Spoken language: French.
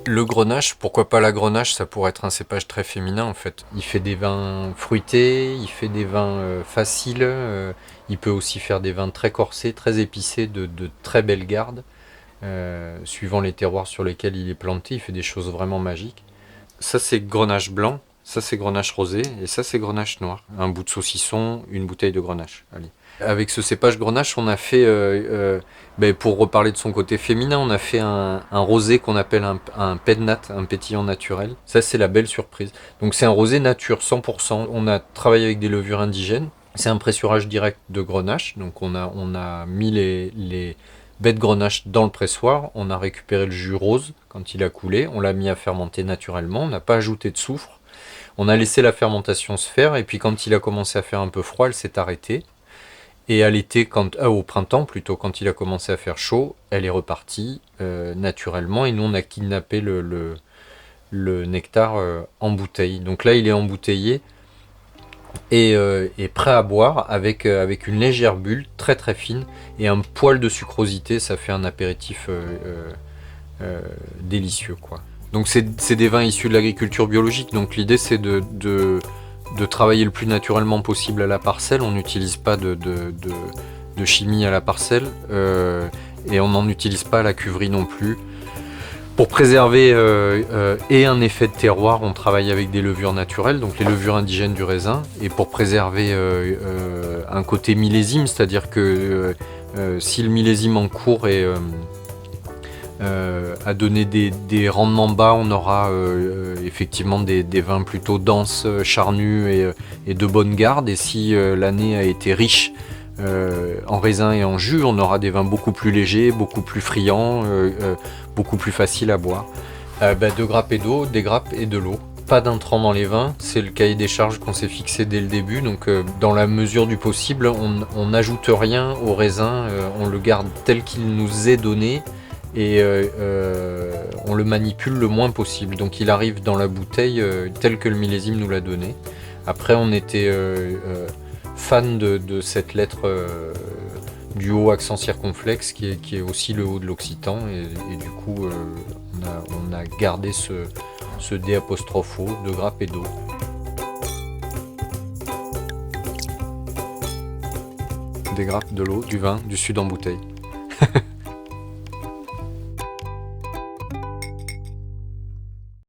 Le grenache, pourquoi pas la grenache, ça pourrait être un cépage très féminin en fait. Il fait des vins fruités, il fait des vins faciles, il peut aussi faire des vins très corsés, très épicés, de très belles gardes. Suivant les terroirs sur lesquels il est planté, il fait des choses vraiment magiques. Ça c'est grenache blanc, ça c'est grenache rosé, et ça c'est grenache noir. Un bout de saucisson, une bouteille de grenache. Allez. Avec ce cépage grenache, on a fait, pour reparler de son côté féminin, on a fait un rosé qu'on appelle un pednat, un pétillant naturel. Ça c'est la belle surprise. Donc c'est un rosé nature 100%. On a travaillé avec des levures indigènes. C'est un pressurage direct de grenache. Donc on a mis les baies de grenache dans le pressoir. On a récupéré le jus rose quand il a coulé. On l'a mis à fermenter naturellement. On n'a pas ajouté de soufre. On a laissé la fermentation se faire. Et puis quand il a commencé à faire un peu froid, elle s'est arrêtée. Et à l'été, au printemps plutôt, quand il a commencé à faire chaud, elle est repartie naturellement. Et nous, on a kidnappé le nectar en bouteille. Donc là, il est embouteillé et prêt à boire avec une légère bulle très très fine et un poil de sucrosité. Ça fait un apéritif délicieux, quoi. Donc c'est des vins issus de l'agriculture biologique. Donc l'idée, c'est de travailler le plus naturellement possible à la parcelle. On n'utilise pas de chimie à la parcelle et on n'en utilise pas à la cuverie non plus. Pour préserver et un effet de terroir, on travaille avec des levures naturelles, donc les levures indigènes du raisin, et pour préserver un côté millésime, c'est-à-dire que si le millésime en cours a donné des rendements bas, on aura effectivement des vins plutôt denses, charnus et de bonne garde. Et si l'année a été riche en raisin et en jus, on aura des vins beaucoup plus légers, beaucoup plus friands, beaucoup plus faciles à boire. De grappes et d'eau, des grappes et de l'eau. Pas d'intrants dans les vins, c'est le cahier des charges qu'on s'est fixé dès le début. Donc dans la mesure du possible, on n'ajoute rien au raisin, on le garde tel qu'il nous est donné. Et on le manipule le moins possible. Donc il arrive dans la bouteille tel que le millésime nous l'a donné. Après, on était fan de cette lettre du haut accent circonflexe qui est aussi le haut de l'occitan. Et du coup, on a gardé ce D apostrophe O de grappes et d'eau. Des grappes, de l'eau, du vin, du sud en bouteille.